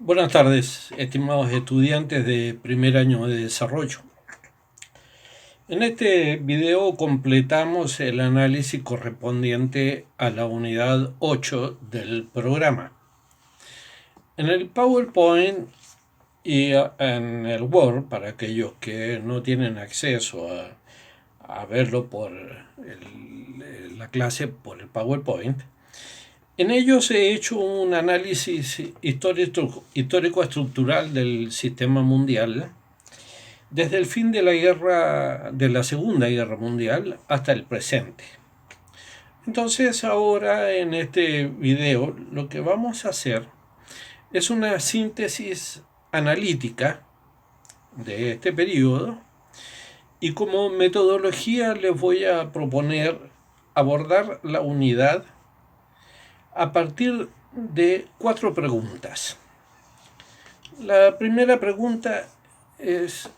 Buenas tardes, estimados estudiantes de primer año de desarrollo. En este video completamos el análisis correspondiente a la unidad 8 del programa. En el PowerPoint y en el Word, para aquellos que no tienen acceso a verlo por la clase por el PowerPoint, en ellos he hecho un análisis histórico-estructural del sistema mundial desde el fin de la Segunda Guerra Mundial hasta el presente. Entonces ahora en este video lo que vamos a hacer es una síntesis analítica de este periodo y como metodología les voy a proponer abordar la unidad a partir de 4 preguntas. La primera pregunta es: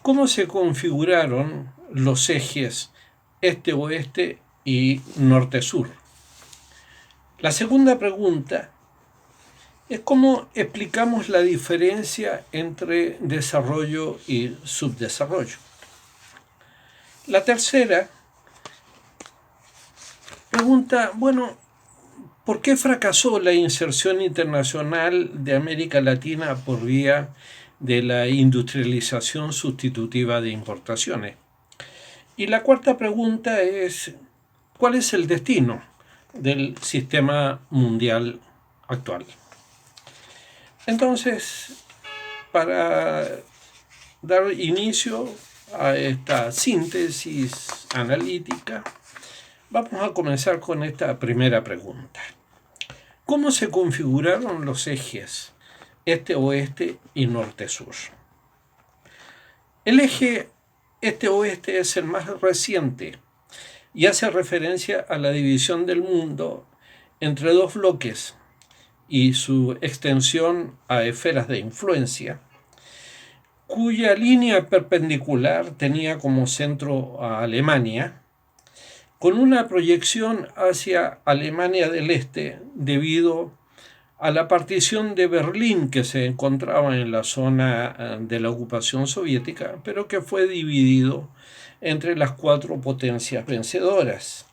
¿cómo se configuraron los ejes este-oeste y norte-sur? La segunda pregunta es: ¿cómo explicamos la diferencia entre desarrollo y subdesarrollo? La tercera pregunta, ¿por qué fracasó la inserción internacional de América Latina por vía de la industrialización sustitutiva de importaciones? Y la cuarta pregunta es: ¿cuál es el destino del sistema mundial actual? Entonces, para dar inicio a esta síntesis analítica, vamos a comenzar con esta primera pregunta. ¿Cómo se configuraron los ejes este-oeste y norte-sur? El eje este-oeste es el más reciente y hace referencia a la división del mundo entre 2 bloques y su extensión a esferas de influencia, cuya línea perpendicular tenía como centro a Alemania, con una proyección hacia Alemania del Este debido a la partición de Berlín que se encontraba en la zona de la ocupación soviética, pero que fue dividido entre las 4 potencias vencedoras.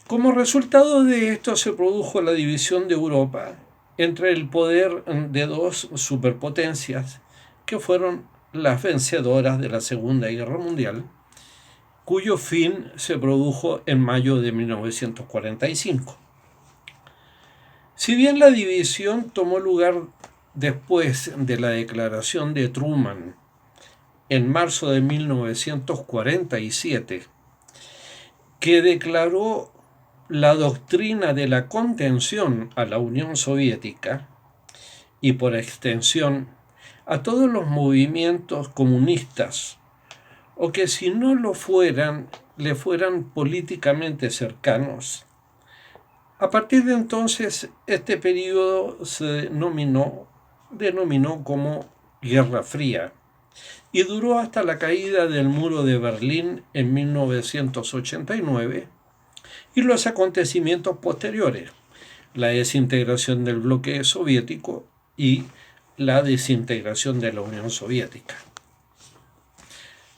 Como resultado de esto se produjo la división de Europa entre el poder de 2 superpotencias que fueron las vencedoras de la Segunda Guerra Mundial, cuyo fin se produjo en mayo de 1945. Si bien la división tomó lugar después de la declaración de Truman en marzo de 1947, que declaró la doctrina de la contención a la Unión Soviética y por extensión a todos los movimientos comunistas, o que si no lo fueran, le fueran políticamente cercanos. A partir de entonces, este periodo se denominó como Guerra Fría y duró hasta la caída del muro de Berlín en 1989 y los acontecimientos posteriores, la desintegración del bloque soviético y la desintegración de la Unión Soviética.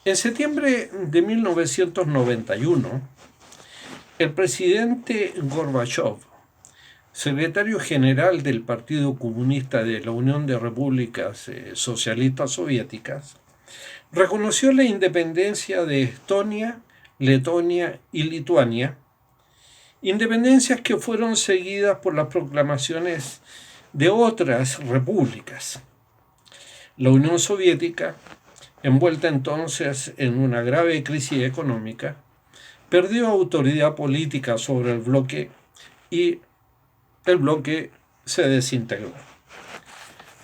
En septiembre de 1991, el presidente Gorbachov, secretario general del Partido Comunista de la Unión de Repúblicas Socialistas Soviéticas, reconoció la independencia de Estonia, Letonia y Lituania, independencias que fueron seguidas por las proclamaciones de otras repúblicas. La Unión Soviética, envuelta entonces en una grave crisis económica, perdió autoridad política sobre el bloque y el bloque se desintegró.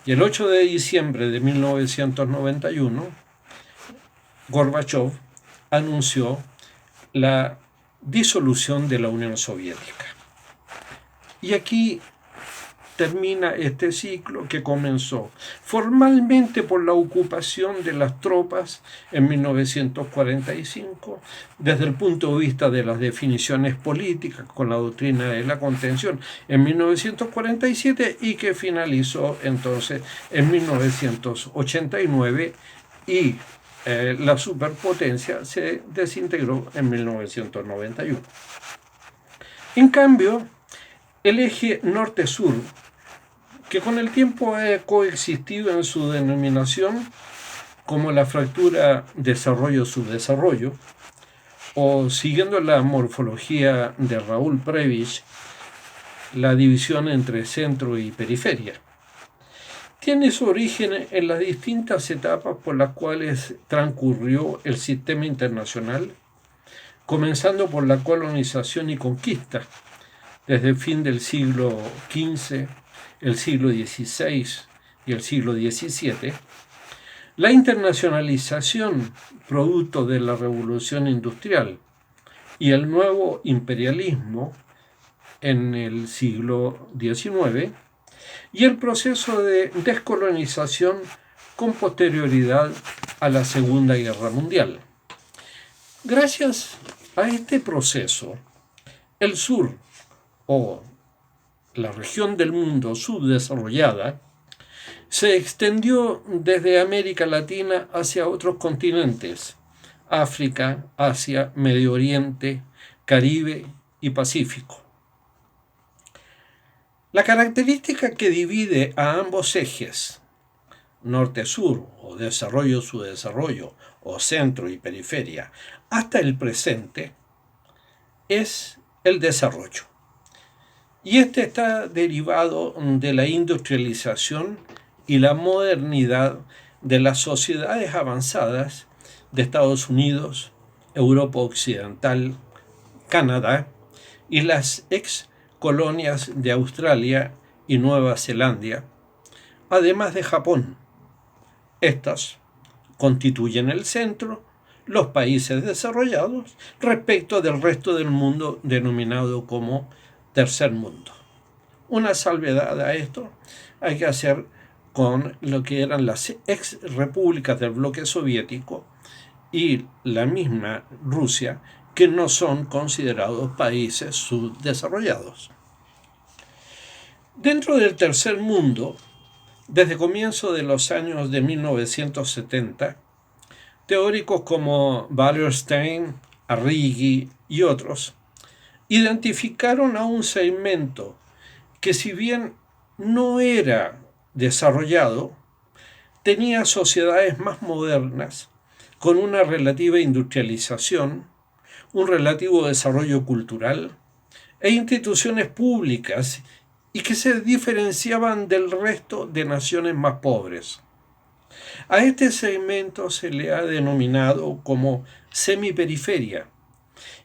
Y el 8 de diciembre de 1991, Gorbachov anunció la disolución de la Unión Soviética. Y aquí termina este ciclo que comenzó formalmente por la ocupación de las tropas en 1945, desde el punto de vista de las definiciones políticas con la doctrina de la contención en 1947 y que finalizó entonces en 1989 y la superpotencia se desintegró en 1991. En cambio, el eje norte-sur, que con el tiempo ha coexistido en su denominación como la fractura desarrollo-subdesarrollo, o siguiendo la morfología de Raúl Prebisch, la división entre centro y periferia, tiene su origen en las distintas etapas por las cuales transcurrió el sistema internacional, comenzando por la colonización y conquista, desde el fin del siglo XV, el siglo XVI y el siglo XVII, la internacionalización producto de la revolución industrial y el nuevo imperialismo en el siglo XIX, y el proceso de descolonización con posterioridad a la Segunda Guerra Mundial. Gracias a este proceso, el sur, o la región del mundo subdesarrollada, se extendió desde América Latina hacia otros continentes: África, Asia, Medio Oriente, Caribe y Pacífico. La característica que divide a ambos ejes, norte-sur, o desarrollo-subdesarrollo, o centro y periferia, hasta el presente, es el desarrollo. Y este está derivado de la industrialización y la modernidad de las sociedades avanzadas de Estados Unidos, Europa Occidental, Canadá y las ex colonias de Australia y Nueva Zelanda, además de Japón. Estas constituyen el centro, los países desarrollados, respecto del resto del mundo denominado como tercer mundo. Una salvedad a esto hay que hacer con lo que eran las ex repúblicas del bloque soviético y la misma Rusia, que no son considerados países subdesarrollados. Dentro del tercer mundo, desde comienzos de los años de 1970, teóricos como Wallerstein, Arrighi y otros identificaron a un segmento que, si bien no era desarrollado, tenía sociedades más modernas, con una relativa industrialización, un relativo desarrollo cultural e instituciones públicas, y que se diferenciaban del resto de naciones más pobres. A este segmento se le ha denominado como semiperiferia,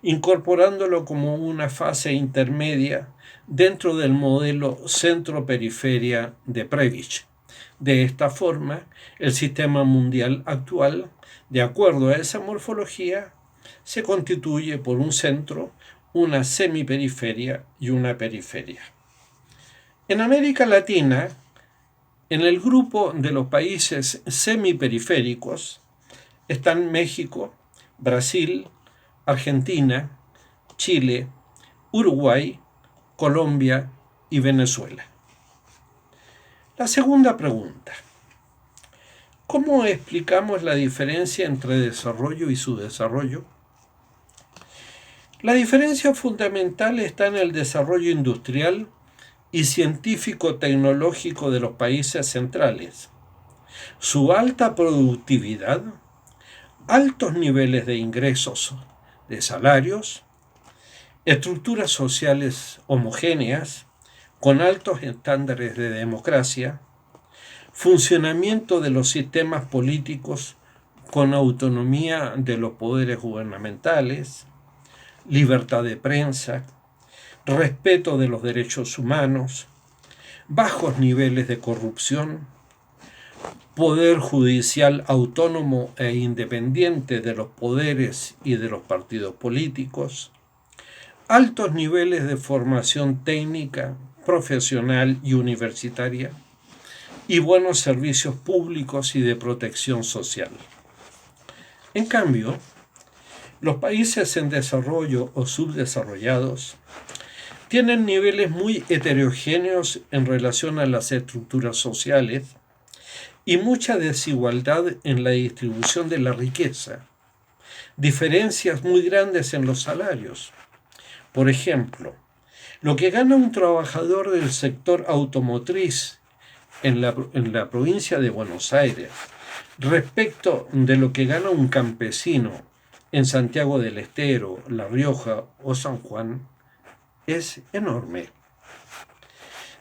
incorporándolo como una fase intermedia dentro del modelo centro-periferia de Prebisch. De esta forma, el sistema mundial actual, de acuerdo a esa morfología, se constituye por un centro, una semiperiferia y una periferia. En América Latina, en el grupo de los países semiperiféricos, están México, Brasil, Argentina, Chile, Uruguay, Colombia y Venezuela. La segunda pregunta: ¿cómo explicamos la diferencia entre desarrollo y subdesarrollo? La diferencia fundamental está en el desarrollo industrial y científico-tecnológico de los países centrales, su alta productividad, altos niveles de ingresos, de salarios, estructuras sociales homogéneas, con altos estándares de democracia, funcionamiento de los sistemas políticos con autonomía de los poderes gubernamentales, libertad de prensa, respeto de los derechos humanos, bajos niveles de corrupción, poder judicial autónomo e independiente de los poderes y de los partidos políticos, altos niveles de formación técnica profesional y universitaria, y buenos servicios públicos y de protección social. En cambio, los países en desarrollo o subdesarrollados tienen niveles muy heterogéneos en relación a las estructuras sociales y mucha desigualdad en la distribución de la riqueza, diferencias muy grandes en los salarios. Por ejemplo, lo que gana un trabajador del sector automotriz en la provincia de Buenos Aires respecto de lo que gana un campesino en Santiago del Estero, La Rioja o San Juan es enorme.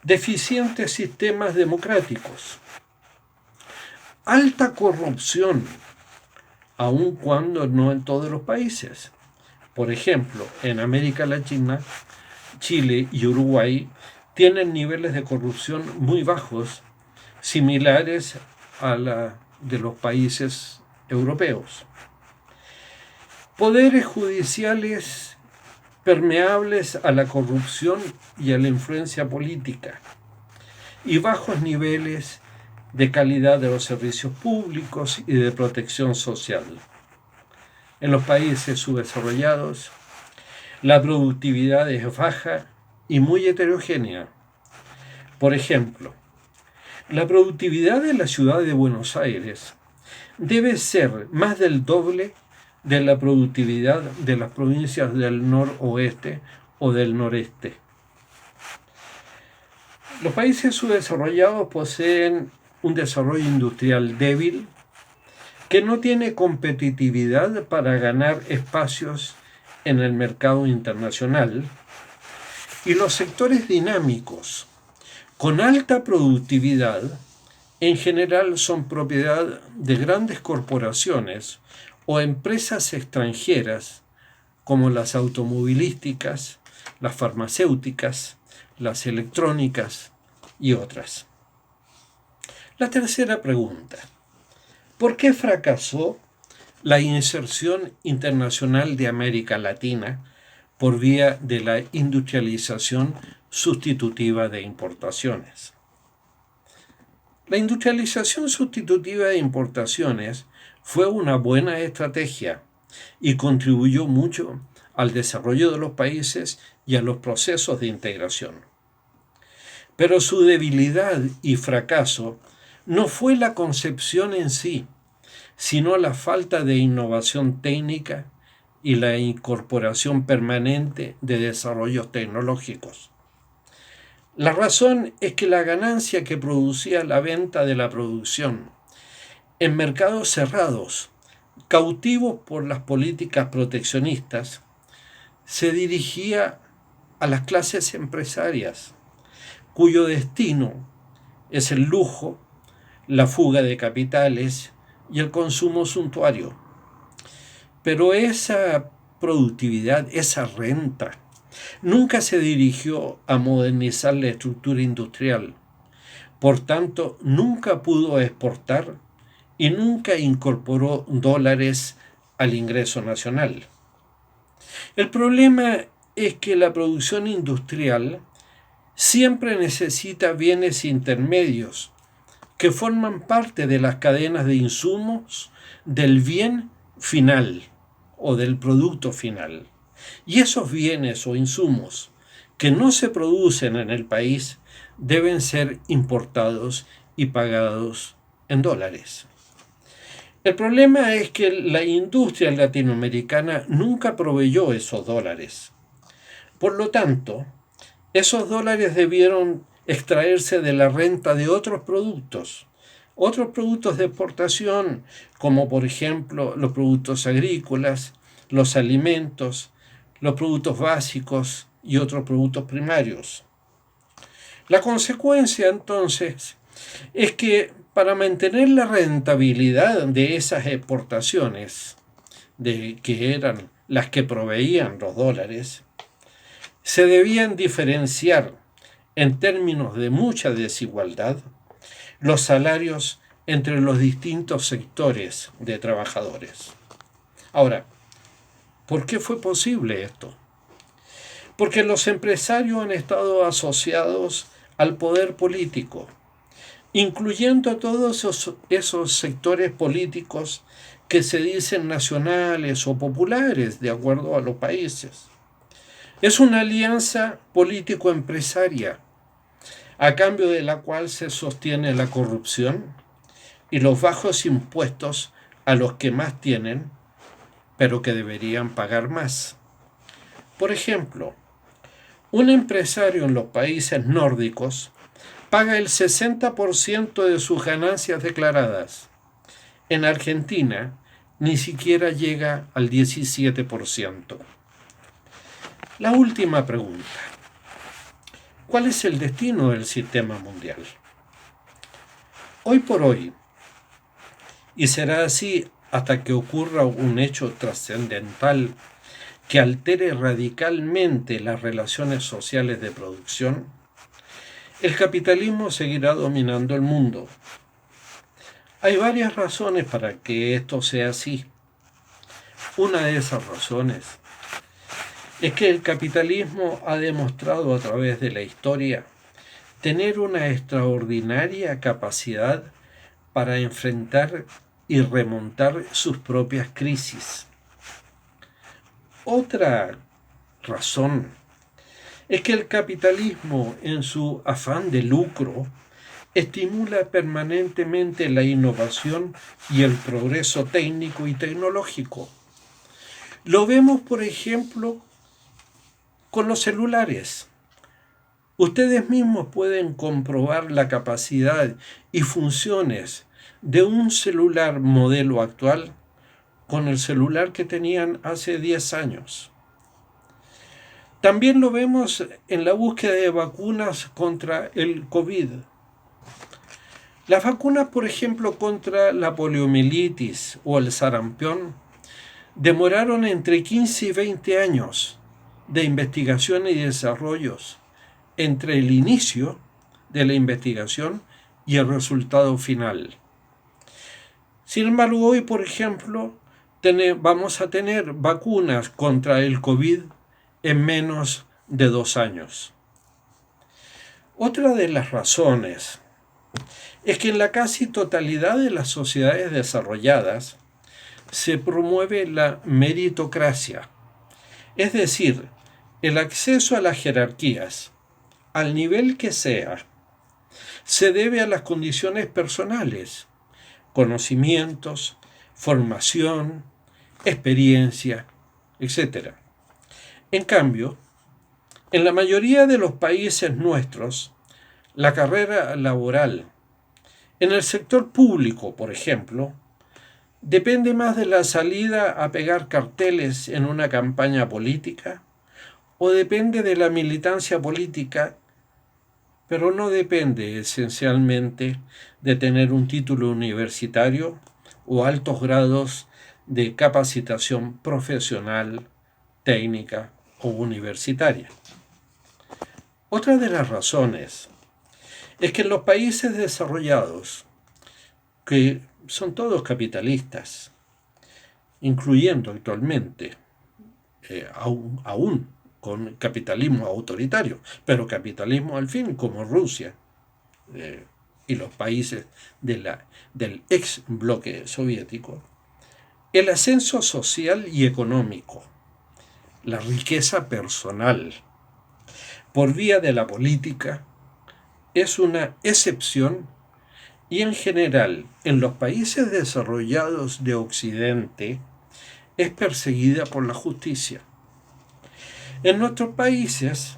Deficientes sistemas democráticos, alta corrupción, aun cuando no en todos los países. Por ejemplo, en América Latina, Chile y Uruguay tienen niveles de corrupción muy bajos, similares a la de los países europeos. Poderes judiciales permeables a la corrupción y a la influencia política, y bajos niveles de calidad de los servicios públicos y de protección social. En los países subdesarrollados, la productividad es baja y muy heterogénea. Por ejemplo, la productividad de la ciudad de Buenos Aires debe ser más del doble de la productividad de las provincias del noroeste o del noreste. Los países subdesarrollados poseen un desarrollo industrial débil que no tiene competitividad para ganar espacios en el mercado internacional, y los sectores dinámicos con alta productividad en general son propiedad de grandes corporaciones o empresas extranjeras como las automovilísticas, las farmacéuticas, las electrónicas y otras. La tercera pregunta: ¿por qué fracasó la inserción internacional de América Latina por vía de la industrialización sustitutiva de importaciones? La industrialización sustitutiva de importaciones fue una buena estrategia y contribuyó mucho al desarrollo de los países y a los procesos de integración. Pero su debilidad y fracaso no fue la concepción en sí, sino la falta de innovación técnica y la incorporación permanente de desarrollos tecnológicos. La razón es que la ganancia que producía la venta de la producción en mercados cerrados, cautivos por las políticas proteccionistas, se dirigía a las clases empresarias, cuyo destino es el lujo, la fuga de capitales y el consumo suntuario. Pero esa productividad, esa renta, nunca se dirigió a modernizar la estructura industrial. Por tanto, nunca pudo exportar y nunca incorporó dólares al ingreso nacional. El problema es que la producción industrial siempre necesita bienes intermedios que forman parte de las cadenas de insumos del bien final o del producto final. Y esos bienes o insumos que no se producen en el país deben ser importados y pagados en dólares. El problema es que la industria latinoamericana nunca proveyó esos dólares. Por lo tanto, esos dólares debieron extraerse de la renta de otros productos de exportación, como por ejemplo los productos agrícolas, los alimentos, los productos básicos y otros productos primarios. La consecuencia entonces es que para mantener la rentabilidad de esas exportaciones, que eran las que proveían los dólares, se debían diferenciar en términos de mucha desigualdad los salarios entre los distintos sectores de trabajadores. Ahora, ¿por qué fue posible esto? porque los empresarios han estado asociados al poder político, incluyendo todos esos sectores políticos que se dicen nacionales o populares de acuerdo a los países. Es una alianza político-empresaria, a cambio de la cual se sostiene la corrupción y los bajos impuestos a los que más tienen, pero que deberían pagar más. Por ejemplo, un empresario en los países nórdicos paga el 60% de sus ganancias declaradas. En Argentina ni siquiera llega al 17%. La última pregunta. ¿Cuál es el destino del sistema mundial? Hoy por hoy, y será así hasta que ocurra un hecho trascendental que altere radicalmente las relaciones sociales de producción, el capitalismo seguirá dominando el mundo. Hay varias razones para que esto sea así. Una de esas razones es que el capitalismo ha demostrado a través de la historia tener una extraordinaria capacidad para enfrentar y remontar sus propias crisis. Otra razón es que el capitalismo, en su afán de lucro, estimula permanentemente la innovación y el progreso técnico y tecnológico. Lo vemos, por ejemplo, con los celulares. Ustedes mismos pueden comprobar la capacidad y funciones de un celular modelo actual con el celular que tenían hace 10 años. También lo vemos en la búsqueda de vacunas contra el COVID. Las vacunas, por ejemplo, contra la poliomielitis o el sarampión, demoraron entre 15 y 20 años de investigación y desarrollos entre el inicio de la investigación y el resultado final. Sin embargo, hoy, por ejemplo, vamos a tener vacunas contra el COVID en menos de 2 años. Otra de las razones es que en la casi totalidad de las sociedades desarrolladas se promueve la meritocracia, es decir, el acceso a las jerarquías, al nivel que sea, se debe a las condiciones personales, conocimientos, formación, experiencia, etc. En cambio, en la mayoría de los países nuestros, la carrera laboral, en el sector público, por ejemplo, depende más de la salida a pegar carteles en una campaña política o depende de la militancia política, pero no depende esencialmente de tener un título universitario o altos grados de capacitación profesional, técnica o universitaria. Otra de las razones es que en los países desarrollados, que son todos capitalistas, incluyendo actualmente, aún con capitalismo autoritario, pero capitalismo al fin, como Rusia y los países del ex bloque soviético, el ascenso social y económico, la riqueza personal, por vía de la política, es una excepción y en general en los países desarrollados de Occidente es perseguida por la justicia. En nuestros países,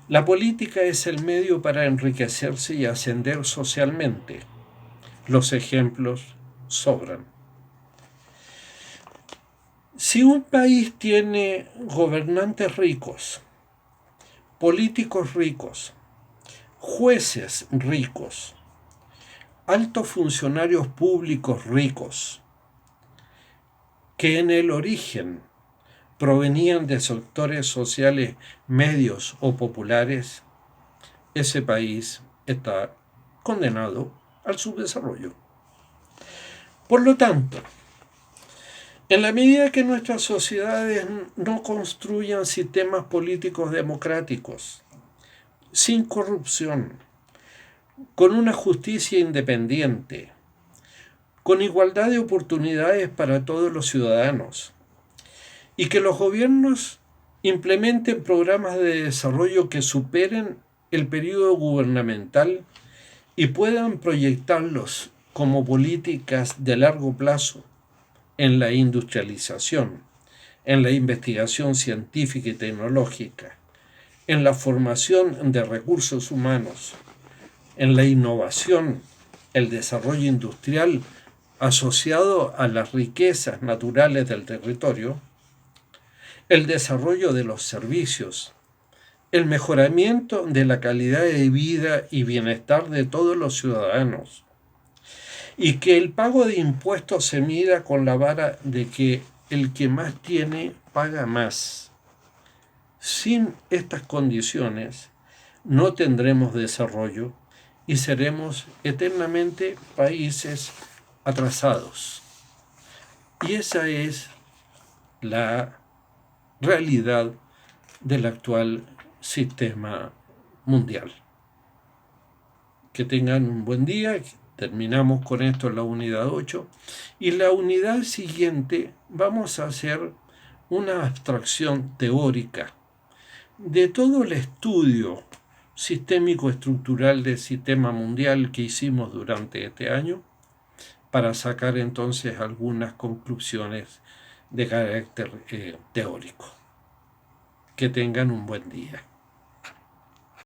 la política es el medio para enriquecerse y ascender socialmente. Los ejemplos sobran. Si un país tiene gobernantes ricos, políticos ricos, jueces ricos, altos funcionarios públicos ricos, que en el origen provenían de sectores sociales medios o populares, ese país está condenado al subdesarrollo. Por lo tanto, En la medida que nuestras sociedades no construyan sistemas políticos democráticos, sin corrupción, con una justicia independiente, con igualdad de oportunidades para todos los ciudadanos, y que los gobiernos implementen programas de desarrollo que superen el periodo gubernamental y puedan proyectarlos como políticas de largo plazo en la industrialización, en la investigación científica y tecnológica, en la formación de recursos humanos, en la innovación, el desarrollo industrial asociado a las riquezas naturales del territorio, el desarrollo de los servicios, el mejoramiento de la calidad de vida y bienestar de todos los ciudadanos, y que el pago de impuestos se mida con la vara de que el que más tiene paga más. Sin estas condiciones no tendremos desarrollo y seremos eternamente países atrasados. Y esa es la realidad del actual sistema mundial. Que tengan un buen día. Terminamos con esto en la unidad 8. Y la unidad siguiente vamos a hacer una abstracción teórica de todo el estudio sistémico estructural del sistema mundial que hicimos durante este año, para sacar entonces algunas conclusiones de carácter teórico. Que tengan un buen día.